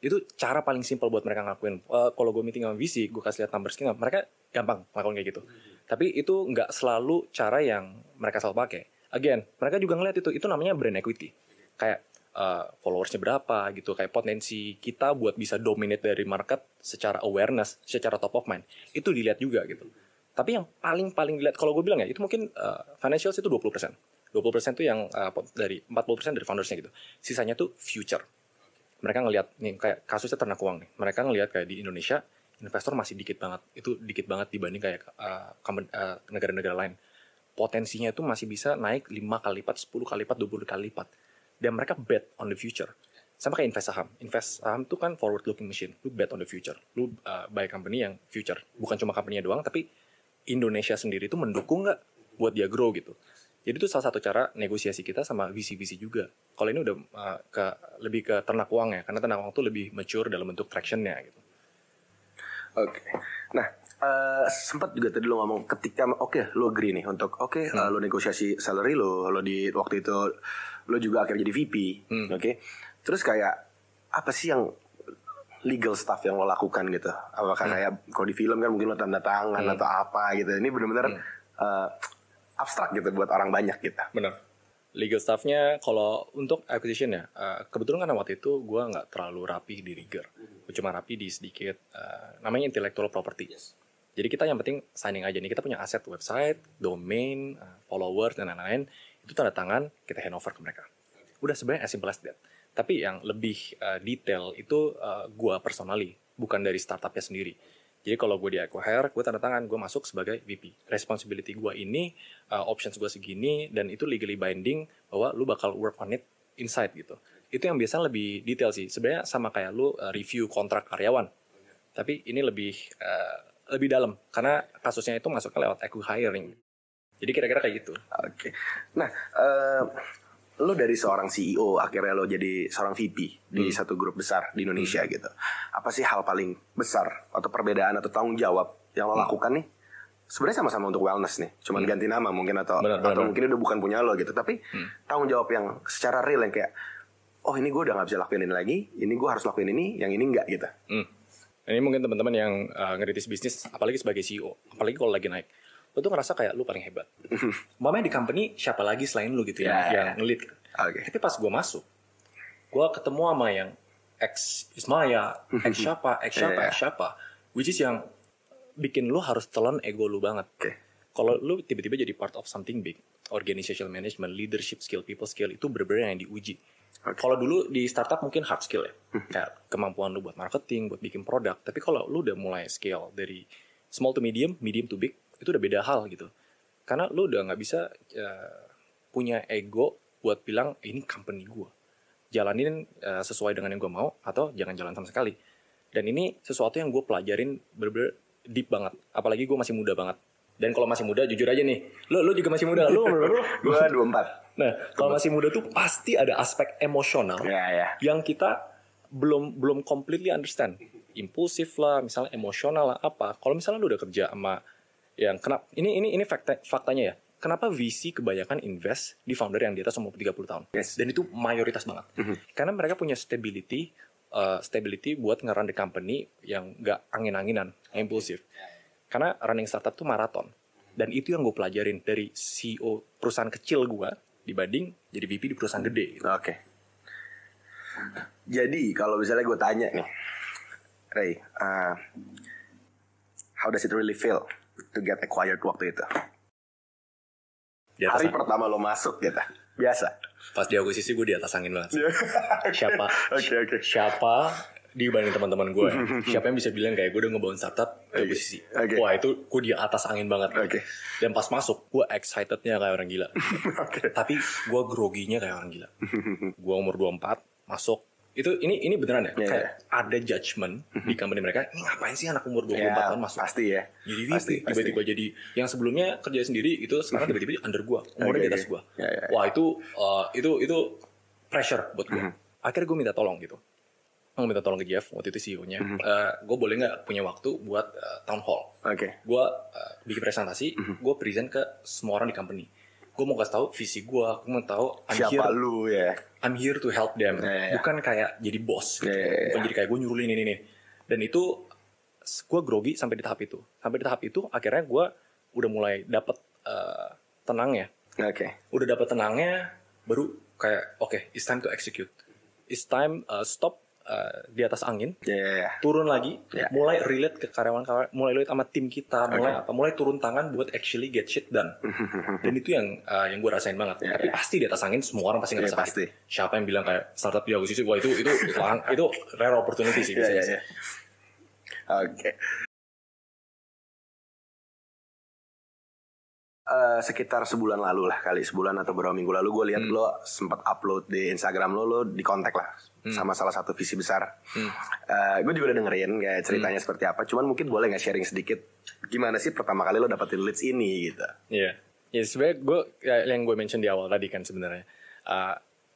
A: Itu cara paling simpel buat mereka ngelakuin. Kalau gue meeting sama VC, gue kasih lihat numbers kita, mereka gampang ngelakuin kayak gitu. Tapi itu nggak selalu cara yang mereka selalu pakai. Again, mereka juga ngeliat itu namanya brand equity. Kayak followersnya berapa gitu, kayak potensi kita buat bisa dominate dari market secara awareness, secara top of mind, itu dilihat juga gitu. Tapi yang paling dilihat, kalau gue bilang ya, itu mungkin financials itu 20%. 20% itu yang dari 40% dari foundersnya gitu. Sisanya tuh future. Mereka ngelihat nih kayak kasusnya Ternak Uang nih. Mereka ngelihat kayak di Indonesia investor masih dikit banget. Itu dikit banget dibanding kayak negara-negara lain. Potensinya itu masih bisa naik 5 kali lipat, 10 kali lipat, 20 kali lipat. Dan mereka bet on the future. Sama kayak invest saham. Invest saham itu kan forward looking machine. Lu bet on the future. Lu buy company yang future. Bukan cuma company-nya doang, tapi Indonesia sendiri itu mendukung nggak buat dia grow gitu. Jadi itu salah satu cara negosiasi kita sama VC-VC juga. Kalau ini udah lebih ke Ternak Uang ya. Karena Ternak Uang itu lebih mature dalam bentuk traction-nya gitu.
B: Oke. Nah, sempat juga tadi lo ngomong ketika lo agree nih untuk lo negosiasi salary lo di waktu itu lo juga akhirnya jadi VP. Oke. Terus kayak apa sih yang legal stuff yang lo lakukan gitu? Apakah kayak kalau di film kan mungkin lo tanda tangan atau apa gitu. Ini benar-benar abstrak gitu buat orang banyak gitu.
A: Benar. Legal staffnya kalau untuk acquisition ya, kebetulan kan waktu itu gue nggak terlalu rapi di rigor. Gue cuma rapi di sedikit, namanya intellectual property. Jadi kita yang penting signing aja nih, kita punya aset website, domain, followers, dan lain-lain. Itu tanda tangan, kita handover ke mereka. Udah sebenarnya as simple as that. Tapi yang lebih detail itu gue personally, bukan dari startupnya sendiri. Jadi kalau gue di acquire, gue tanda tangan, gue masuk sebagai VP. Responsibility gue ini, options gue segini, dan itu legally binding bahwa lu bakal work on it inside gitu. Itu yang biasanya lebih detail sih. Sebenarnya sama kayak lu review kontrak karyawan. Tapi ini lebih dalam, karena kasusnya itu masuknya lewat acqui-hiring. Jadi kira-kira kayak gitu.
B: Oke. Nah, lo dari seorang CEO akhirnya lo jadi seorang VP di satu grup besar di Indonesia gitu. Apa sih hal paling besar atau perbedaan atau tanggung jawab yang lo lakukan nih? Sebenarnya sama-sama untuk wellness nih, cuman ganti nama mungkin atau mungkin udah bukan punya lo gitu. Tapi tanggung jawab yang secara real yang kayak, oh ini gue udah nggak bisa lakuin ini lagi, ini gue harus lakuin ini, yang ini enggak gitu.
A: Ini mungkin teman-teman yang ngerintis bisnis, apalagi sebagai CEO, apalagi kalau lagi naik. Lo tuh ngerasa kayak lu paling hebat. Mamanya di company siapa lagi selain lu gitu yang nge-lead.
B: Okay.
A: Tapi pas gue masuk, gue ketemu sama yang ex Ismaya, ex siapa, which is yang bikin lu harus telan ego lu banget.
B: Okay.
A: Kalau lu tiba-tiba jadi part of something big, organizational management, leadership skill, people skill itu bener-bener yang diuji. Okay. Kalau dulu di startup mungkin hard skill ya, kayak kemampuan lu buat marketing, buat bikin produk. Tapi kalau lu udah mulai scale dari small to medium, medium to big, itu udah beda hal gitu. Karena lu udah nggak bisa punya ego buat bilang ini company gue. Jalanin sesuai dengan yang gue mau atau jangan jalan sama sekali. Dan ini sesuatu yang gue pelajarin bener-bener deep banget. Apalagi gue masih muda banget. Dan kalau masih muda jujur aja nih, lu juga masih muda. Lu
B: gue 24.
A: Nah, kalau masih muda tuh pasti ada aspek emosional yang kita belum completely understand. Impulsif lah, misalnya emosional lah apa. Kalau misalnya lu udah kerja sama yang kenapa ini faktanya ya. Kenapa VC kebanyakan invest di founder yang di atas umur 30 tahun?
B: Yes.
A: Dan itu mayoritas banget. Karena mereka punya stability buat nge-run the company yang gak angin-anginan, impulsif. Karena running startup tuh maraton. Dan itu yang gue pelajarin dari CEO perusahaan kecil gue dibanding jadi VP di perusahaan gede. Gitu.
B: Oke. Jadi kalau misalnya gue tanya nih, Ray, how does it really feel to get acquired waktu itu? Hari pertama lo masuk gitu, biasa.
A: Pas di akuisisi gue di atas angin banget. Siapa? Siapa dibanding teman-teman gue? Siapa yang bisa bilang kayak gue udah ngebangun startup di akuisisi? Wah itu gue di atas angin banget. Dan pas masuk gue excitednya kayak orang gila. Tapi gue groginya kayak orang gila. Gue umur 24 masuk. Ini beneran ya? Kayak ada judgement di company mereka. Ini ngapain sih anak umur 24 tahun masuk?
B: Pasti ya.
A: Jadi VP, tiba-tiba jadi yang sebelumnya kerja sendiri itu sekarang tiba-tiba under gue, umurnya di atas gue. Wah itu pressure buat gue. Akhirnya gue minta tolong gitu. Gue minta tolong ke Jeff waktu itu CEO-nya. Gue boleh nggak punya waktu buat town hall? Gue bikin presentasi, gue present ke semua orang di company. Gue mau kasih tahu visi gue mau tahu
B: siapa lu ya.
A: I'm here to help them, bukan kayak jadi bos, gitu. Bukan jadi kayak gue nyuruh ini. Dan itu gue grogi sampai di tahap itu. Sampai di tahap itu akhirnya gue udah mulai dapet tenangnya. Udah dapet tenangnya, baru kayak oke, it's time to execute. It's time stop di atas angin, turun lagi, mulai relate ke karyawan-karyawan, mulai relate sama tim kita, mulai turun tangan buat actually get shit done. Dan itu yang gue rasain banget. Tapi pasti di atas angin semua orang pasti ngerasa pasti. Siapa yang bilang kayak startup di akuisisi, wah itu rare opportunity sih.
B: Sekitar sebulan lalu lah sebulan atau beberapa minggu lalu gue lihat lo sempat upload di Instagram lo di kontak lah sama salah satu visi besar. Gue juga udah dengerin kayak ceritanya seperti apa. Cuman mungkin boleh nggak sharing sedikit gimana sih pertama kali lo dapetin leads ini gitu?
A: Iya, sebenarnya yang gue mention di awal tadi kan sebenarnya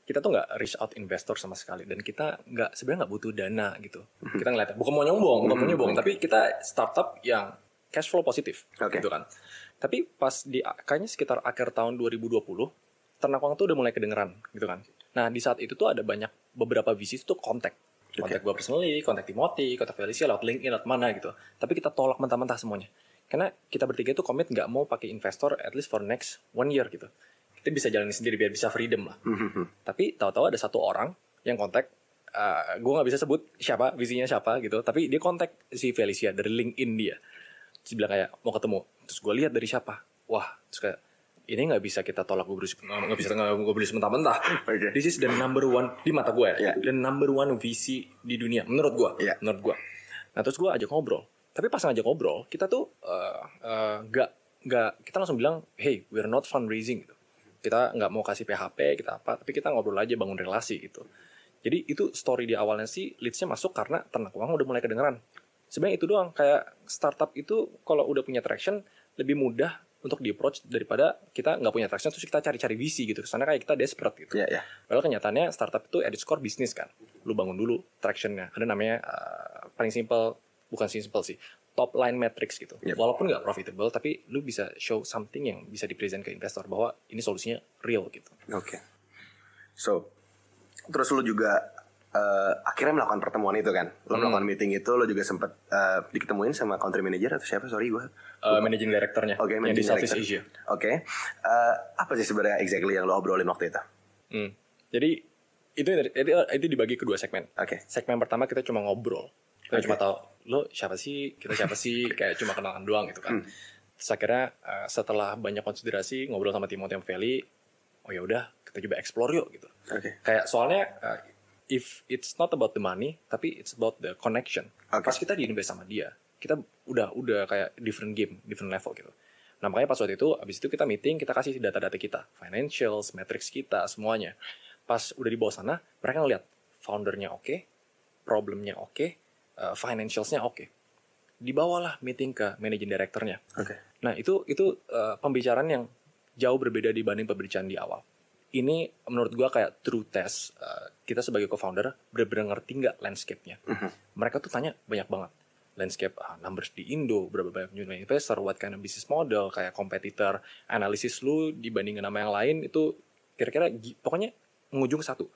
A: kita tuh nggak reach out investor sama sekali dan kita sebenarnya nggak butuh dana gitu. Kita ngeliat bukan mau nyombong, tapi kita startup yang cash flow positif gitu kan. Tapi pas kayaknya sekitar akhir tahun 2020, Ternak Uang tuh udah mulai kedengeran gitu kan. Nah di saat itu tuh ada beberapa VC tuh kontak gue personally, kontak Timothy, kontak Felicia lewat LinkedIn, lewat mana gitu. Tapi kita tolak mentah-mentah semuanya. Karena kita bertiga tuh komit nggak mau pakai investor at least for next 1 year gitu. Kita bisa jalanin sendiri biar bisa freedom lah. Tapi tahu-tahu ada satu orang yang kontak, gue nggak bisa sebut siapa, visinya siapa gitu. Tapi dia kontak si Felicia dari LinkedIn dia. Terus bilang kayak mau ketemu. Terus gue lihat dari siapa. Wah, terus kayak ini nggak bisa kita tolak, nggak bisa mentah-mentah. Okay. This is the number one di mata gue ya. The number one VC di dunia menurut gue. Menurut gue. Nah terus gue ajak ngobrol. Tapi pas ngajak ngobrol, kita tuh kita langsung bilang, hey, we're not fundraising gitu. Kita nggak mau kasih PHP, kita apa, tapi kita ngobrol aja, bangun relasi gitu. Jadi itu story di awalnya sih, leads-nya masuk karena ternak uang udah mulai kedengeran. Sebenarnya itu doang, kayak startup itu kalau udah punya traction, lebih mudah untuk di-approach daripada kita nggak punya traction, terus kita cari-cari VC gitu. Kesannya kayak kita desperate gitu. Padahal kenyataannya startup itu at its core bisnis kan. Lu bangun dulu traction-nya. Ada namanya, paling simple, bukan simple sih, top line metrics gitu. Walaupun nggak profitable, tapi lu bisa show something yang bisa di-present ke investor bahwa ini solusinya real gitu.
B: Oke. So, terus lu juga akhirnya melakukan pertemuan itu kan? Lu melakukan meeting itu, lu juga sempat diketemuin sama country manager atau siapa? Sorry gue.
A: Managing directornya yang di Southeast Asia.
B: Oke. Apa sih sebenarnya exactly yang lu obrolin waktu itu?
A: Jadi itu dibagi ke 2 segmen. Segmen pertama kita cuma ngobrol. Kita cuma tahu lo siapa sih, kita siapa sih, kayak cuma kenalan doang gitu kan. Terus akhirnya setelah banyak konsiderasi ngobrol sama Timothy Feli, oh ya udah kita coba explore yuk gitu. Kayak soalnya if it's not about the money, tapi it's about the connection. Pas kita di-invest sama dia, kita udah kayak different game, different level gitu. Nah makanya pas waktu itu, abis itu kita meeting, kita kasih data-data kita, financials, metrics kita, semuanya. Pas udah di bawah sana, mereka ngeliat foundernya oke, problemnya oke, financialsnya oke. Dibawalah meeting ke managing directornya. Nah itu pembicaraan yang jauh berbeda dibanding pembicaraan di awal. Ini menurut gua kayak true test. Kita sebagai co-founder benar-benar ngerti nggak landscape-nya. Mereka tuh tanya banyak banget. Landscape numbers di Indo, berapa banyak new investor, what kind of business model, kayak competitor, analisis lu dibandingin sama yang lain itu kira-kira pokoknya mengujung satu.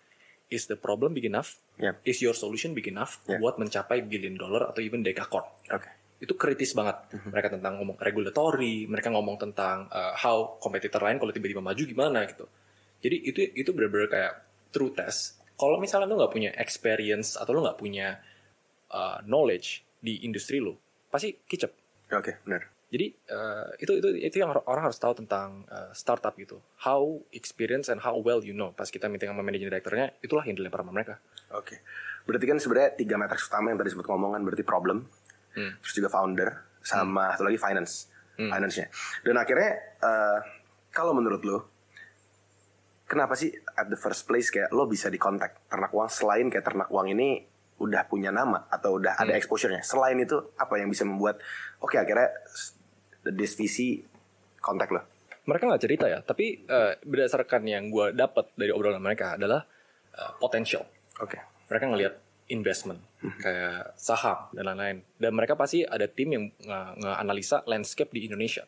A: Is the problem big enough? Is your solution big enough buat mencapai $1 billion atau even decacorn? Itu kritis banget. Mereka tentang ngomong regulatory, mereka ngomong tentang how kompetitor lain kalau tiba-tiba maju gimana gitu. Jadi itu benar-benar kayak true test. Kalau misalnya lu nggak punya experience atau lu nggak punya knowledge di industri lu, pasti kicep.
B: Benar.
A: Jadi itu yang orang harus tahu tentang startup gitu. How experience and how well you know. Pas kita meeting sama managing directornya, itulah yang dilempar sama mereka.
B: Berarti kan sebenarnya 3 matriks utama yang tadi sempat ngomongan, berarti problem, terus juga founder, sama satu lagi finance-nya. Dan akhirnya kalau menurut lo, kenapa sih at the first place kayak lo bisa dikontak ternak uang selain kayak ternak uang ini udah punya nama atau udah ada exposure-nya? Selain itu apa yang bisa membuat akhirnya this VC kontak lo?
A: Mereka nggak cerita ya, tapi berdasarkan yang gue dapat dari obrolan mereka adalah potential. Mereka ngelihat investment kayak saham dan lain-lain, dan mereka pasti ada tim yang nge-analisa landscape di Indonesia.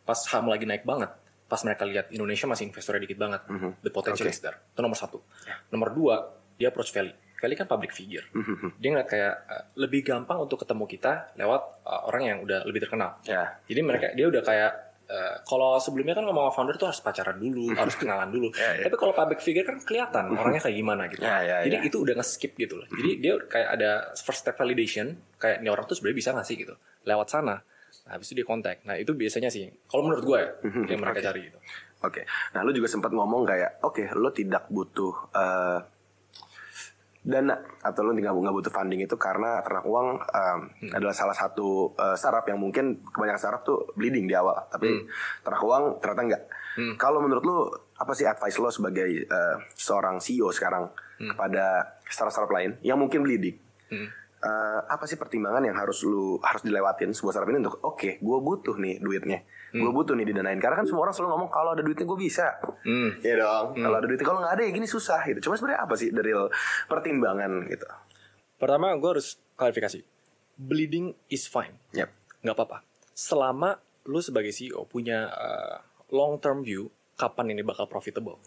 A: Pas saham lagi naik banget, pas mereka lihat Indonesia masih investornya dikit banget, the potential is there. Itu nomor 1. Nomor 2, dia approach Feli. Feli kan public figure. Dia ngeliat kayak lebih gampang untuk ketemu kita lewat orang yang udah lebih terkenal. Jadi dia udah kayak kalau sebelumnya kan ngomong founder tuh harus pacaran dulu, harus kenalan dulu. Tapi kalau public figure kan kelihatan orangnya kayak gimana gitu. Jadi itu udah nge-skip gitu loh. Jadi dia kayak ada first step validation, kayak ini orang tuh sebenarnya bisa nggak sih gitu lewat sana. Nah, habis itu dia kontak. Nah itu biasanya sih, kalau menurut gue yang mereka cari gitu.
B: Nah lu juga sempat ngomong kayak lo tidak butuh dana atau lo nggak butuh funding itu karena ternak uang adalah salah satu startup yang mungkin kebanyakan startup tuh bleeding di awal, tapi ternak uang ternyata enggak. Kalau menurut lo apa sih advice lo sebagai seorang CEO sekarang kepada startup lain yang mungkin bleeding? Apa sih pertimbangan yang harus dilewatin sebuah startup ini untuk gue butuh nih duitnya, gue butuh nih didanain, karena kan semua orang selalu ngomong kalau ada duitnya gue bisa, ya dong. Kalau ada duitnya, kalau nggak ada ya gini susah gitu. Cuma sebenarnya apa sih dari pertimbangan gitu?
A: Pertama gue harus klarifikasi, bleeding is fine, nggak apa-apa selama lu sebagai CEO punya long term view kapan ini bakal profitable.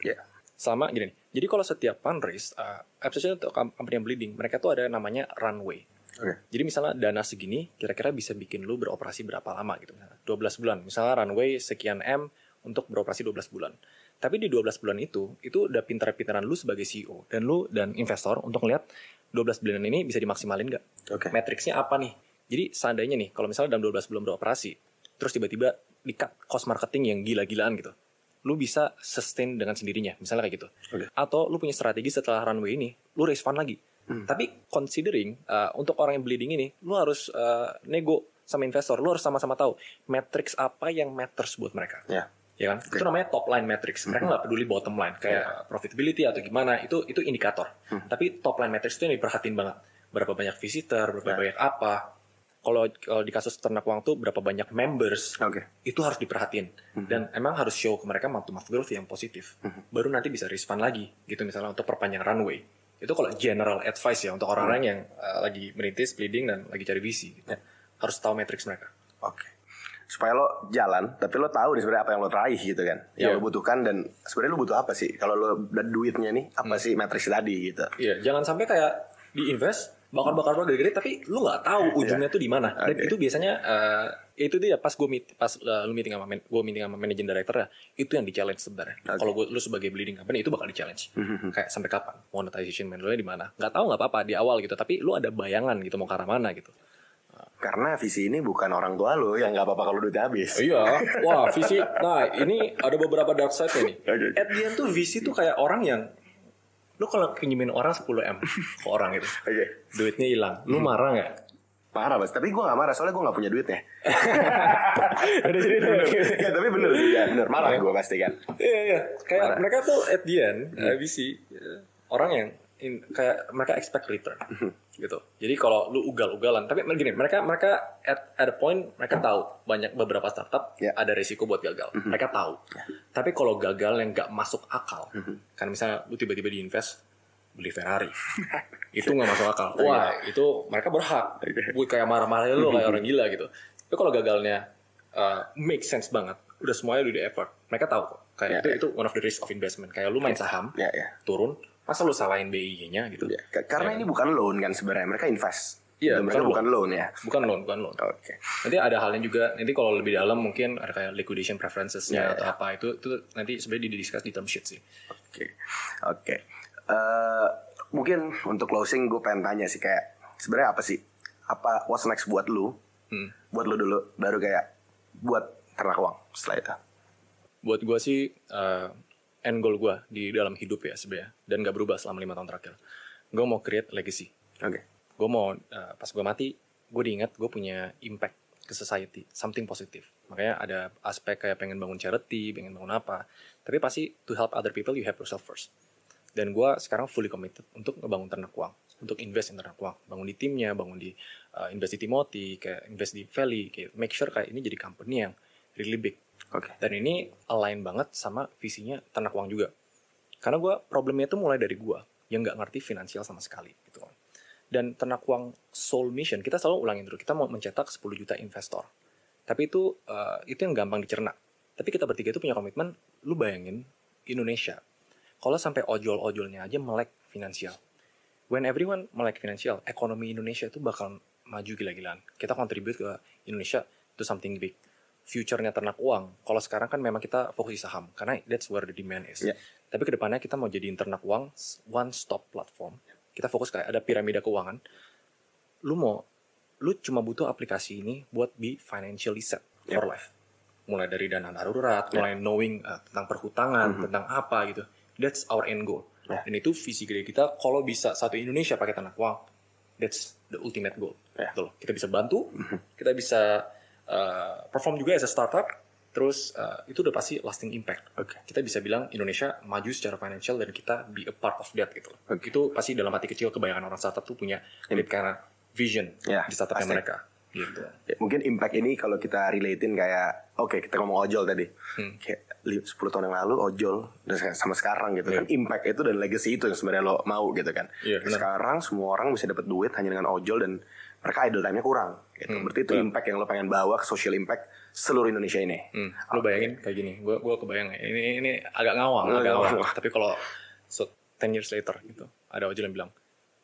A: Sama gini nih. Jadi kalau setiap fundraise, especially untuk company yang bleeding, mereka tuh ada namanya runway. Jadi misalnya dana segini kira-kira bisa bikin lu beroperasi berapa lama gitu. Misalnya 12 bulan. Misalnya runway sekian M untuk beroperasi 12 bulan. Tapi di 12 bulan itu udah pintar-pintaran lu sebagai CEO. Dan lu dan investor untuk ngeliat 12 bulan ini bisa dimaksimalin nggak? Matriksnya apa nih? Jadi seandainya nih, kalau misalnya dalam 12 bulan beroperasi, terus tiba-tiba di-cut cost marketing yang gila-gilaan gitu. Lu bisa sustain dengan sendirinya, misalnya kayak gitu. Atau lu punya strategi setelah runway ini, lu raise fund lagi. Tapi considering untuk orang yang bleeding ini, lu harus nego sama investor, lu harus sama-sama tahu matrix apa yang matters buat mereka. Ya kan? Itu namanya top line matrix. Mereka nggak peduli bottom line kayak profitability atau gimana, itu indikator. Tapi top line matrix itu yang diperhatiin banget. Berapa banyak visitor, berapa banyak apa. Kalau di kasus ternak uang tuh berapa banyak members. Itu harus diperhatiin. Dan emang harus show ke mereka month-to-month growth yang positif. Baru nanti bisa raise fund lagi gitu misalnya untuk perpanjang runway. Itu kalau general advice ya untuk orang-orang yang lagi merintis, bleeding dan lagi cari visi gitu. Harus tahu matrix mereka.
B: Supaya lo jalan, tapi lo tahu nih sebenarnya apa yang lo raih gitu kan, yang lo butuhkan, dan sebenarnya lo butuh apa sih kalau lo duitnya nih apa sih matriks tadi gitu.
A: Jangan sampai kayak diinvest bakar gede-gede tapi lu nggak tahu ujungnya tuh di mana. Dan itu biasanya itu dia pas lu meeting sama managing director ya, itu yang di challenge sebenarnya. Kalau lu sebagai bleeding company itu bakal di challenge. Kayak sampai kapan monetization modalnya di mana? Nggak tahu nggak apa-apa di awal gitu, tapi lu ada bayangan gitu mau ke arah mana gitu.
B: Karena visi ini bukan orang tua lo yang nggak apa-apa kalau duitnya habis.
A: Wah visi. Nah ini ada beberapa dark side nih. At the end tuh visi tuh kayak orang yang lu kalau pinjemin orang 10 M ke orang gitu, duitnya hilang, lu marah nggak?
B: Marah Bas, tapi gue gak marah soalnya gue gak punya duitnya.
A: Udah jadi
B: ya, tapi bener sih, bener marah gue pasti kan.
A: Iya kayak marah. Mereka tuh at the end visi orang yang kayak mereka expect return gitu. Jadi kalau lu ugal-ugalan, tapi gini, mereka at a point mereka tahu banyak beberapa startup ada risiko buat gagal. Mereka tahu. Tapi kalau gagal yang nggak masuk akal, kan misalnya lu tiba-tiba diinvest beli Ferrari, itu nggak masuk akal. Wah itu mereka berhak buat kayak marah-marah lu kayak orang gila gitu. Tapi kalau gagalnya make sense banget, udah semuanya udah di effort, mereka tahu kok. Kayak itu one of the risk of investment. Kayak lu main saham, turun, masa lu salahin BI-nya gitu?
B: Karena ini bukan loan kan sebenarnya, mereka invest.
A: Mereka
B: bukan loan ya.
A: Bukan loan. Nanti ada halnya juga. Nanti kalau lebih dalam mungkin ada kayak liquidation preferences-nya atau apa itu nanti sebenarnya di-discuss di term sheet sih.
B: Oke. Mungkin untuk closing gue pengen tanya sih kayak sebenarnya apa sih? Apa what's next buat lu? Buat lu dulu, baru kayak buat ternak uang setelah itu.
A: Buat gue sih end goal gue di dalam hidup ya sebenarnya, dan gak berubah selama 5 tahun terakhir. Gue mau create legacy. Gue mau pas gue mati, gue diingat gue punya impact ke society, something positif. Makanya ada aspek kayak pengen bangun charity, pengen bangun apa. Tapi pasti to help other people, you have yourself first. Dan gue sekarang fully committed untuk ngebangun ternak uang, untuk invest in ternak uang, bangun di timnya, bangun di invest di Timothy, kayak invest di Valley, kayak make sure kayak ini jadi company yang really big. Dan ini align banget sama visinya ternak uang juga. Karena gue problemnya tuh mulai dari gue yang nggak ngerti finansial sama sekali gitu. Dan ternak uang soul mission kita selalu ulangin dulu, kita mau mencetak 10 juta investor. Tapi itu yang gampang dicerna. Tapi kita bertiga itu punya komitmen. Lu bayangin Indonesia, kalau sampai ojol-ojolnya aja melek finansial. When everyone melek finansial, ekonomi Indonesia itu bakal maju gila-gilaan. Kita contribute ke Indonesia to something big. Future-nya ternak uang. Kalau sekarang kan memang kita fokus di saham, karena that's where the demand is. Tapi kedepannya kita mau jadiin ternak uang one-stop platform. Kita fokus kayak ada piramida keuangan. Lu cuma butuh aplikasi ini buat be financially set for life. Mulai dari dana darurat, mulai knowing tentang perhutangan, tentang apa gitu. That's our end goal. Dan itu visi gede kita. Kalau bisa satu Indonesia pakai ternak uang, that's the ultimate goal. Betul. Kita bisa bantu, kita bisa perform juga as a startup. Terus itu udah pasti lasting impact. Kita bisa bilang Indonesia maju secara financial dan kita be a part of that gitu. Itu pasti dalam hati kecil kebayangan orang startup tuh punya karena vision di startupnya mereka. Gitu.
B: Mungkin impact ini kalau kita relatein kayak kita ngomong ojol tadi. Kayak 10 tahun yang lalu ojol dan sama sekarang gitu kan. Impact itu dan legacy itu yang sebenarnya lo mau gitu kan. Sekarang semua orang bisa dapat duit hanya dengan ojol dan mereka idle time-nya kurang gitu. Berarti itu impact yang lo pengen bawa ke social impact seluruh Indonesia ini.
A: Lo bayangin kayak gini. Gue kebayang ini agak ngawang. Tapi kalau 10 years later gitu, ada ojol yang bilang,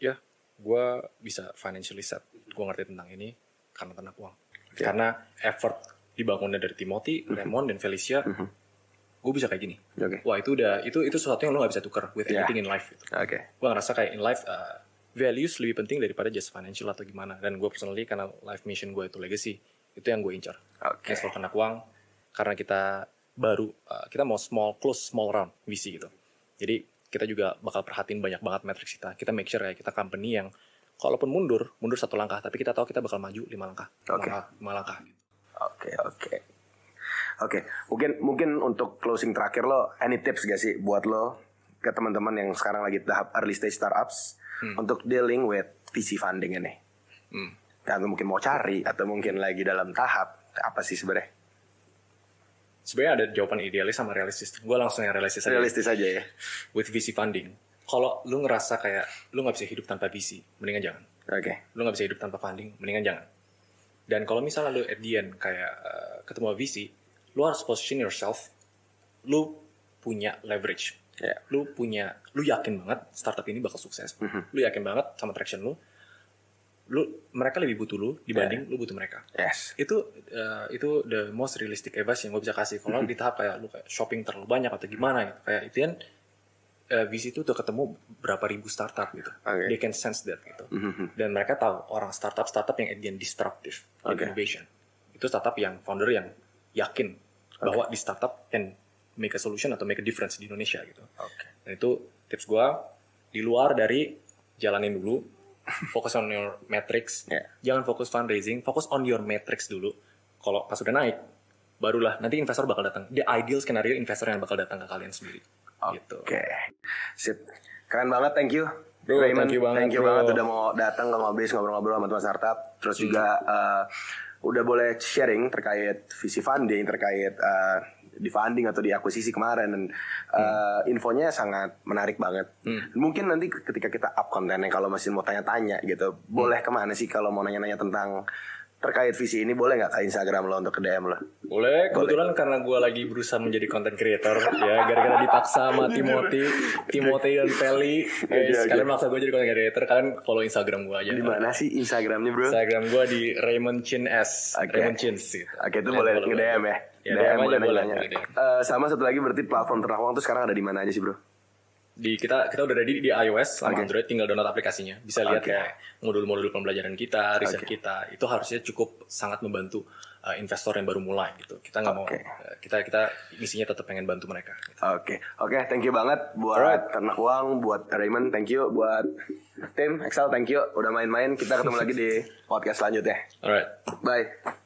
A: ya gue bisa financially set. gue ngerti tentang ini karena ternak uang. Karena effort dibangunnya dari Timothy, Raymond, dan Felicia, gue bisa kayak gini. Wah itu sesuatu yang lo gak bisa tukar with anything in life gitu. Gue ngerasa kayak in life values lebih penting daripada just financial atau gimana. Dan gue personally karena life mission gue itu legacy, itu yang gue incar. As for ternak uang, karena kita baru, kita mau close small round VC gitu. Jadi kita juga bakal perhatiin banyak banget matrix kita. Kita make sure ya kita company yang kalaupun mundur 1 langkah, tapi kita tahu kita bakal maju 5 langkah. 5 langkah gitu.
B: Oke. Mungkin untuk closing terakhir lo, any tips gak sih buat lo ke teman-teman yang sekarang lagi tahap early stage startups untuk dealing with VC funding ini? Atau mungkin mau cari atau mungkin lagi dalam tahap apa sih sebenarnya?
A: Sebenarnya ada jawaban idealis sama realistis. Gue langsung yang realistis
B: aja ya.
A: With VC funding, kalau lu ngerasa kayak lu nggak bisa hidup tanpa VC, mendingan jangan. Lu nggak bisa hidup tanpa funding, mendingan jangan. Dan kalau misalnya lu at the end kayak ketemu VC, lu harus position yourself. Lu punya leverage. Lu yakin banget startup ini bakal sukses. Lu yakin banget sama traction lu. Mereka lebih butuh lu dibanding lu butuh mereka. Itu the most realistic advice yang gue bisa kasih. Kalau di tahap kayak lu kayak shopping terlalu banyak atau gimana gitu, kayak itu kan VC itu udah ketemu berapa ribu startup gitu. They can sense that gitu. Dan mereka tahu orang startup yang again disruptive innovation. Itu startup yang founder yang yakin bahwa di startup can make a solution atau make a difference di Indonesia gitu. Dan itu tips gue, di luar dari jalanin dulu. Fokus on your metrics, jangan fokus fundraising, fokus on your metrics dulu. Kalau pas udah naik, barulah nanti investor bakal datang. The ideal scenario investor yang bakal datang ke kalian sendiri. Gitu.
B: Sip, keren banget, thank you.
A: Bro,
B: Raymond, thank you banget udah mau datang ke Ngobis ngobrol-ngobrol sama teman startup. Terus juga udah boleh sharing terkait visi funding, terkait di funding atau di akuisisi kemarin, dan infonya sangat menarik banget. Mungkin nanti ketika kita up kontennya, kalau masih mau tanya-tanya gitu, boleh kemana sih kalau mau nanya-nanya tentang terkait visi ini, boleh nggak ke Instagram lo untuk ke DM lo?
A: Boleh, kebetulan karena gue lagi berusaha menjadi content creator ya, gara-gara dipaksa sama Timothy dan Feli, guys, kalian maksa gue jadi content creator, kalian follow Instagram gue aja.
B: Di mana sih Instagramnya, bro?
A: Instagram gue di Raymond Chin S. Raymond Chin gitu.
B: Itu boleh nge-DM ya?
A: DM aja boleh.
B: Sama satu lagi berarti platform ternak uang tuh sekarang ada di mana aja sih, bro?
A: Kita udah ready di iOS sama Android, tinggal download aplikasinya. Bisa lihat kayak modul-modul pembelajaran kita, riset kita. Itu harusnya cukup sangat membantu investor yang baru mulai gitu. Kita nggak mau kita misinya tetap pengen bantu mereka. Gitu.
B: Oke, thank you banget buat ternak uang, buat Raymond, thank you, buat tim Excel, thank you udah main-main. Kita ketemu lagi di podcast selanjutnya.
A: Alright,
B: bye.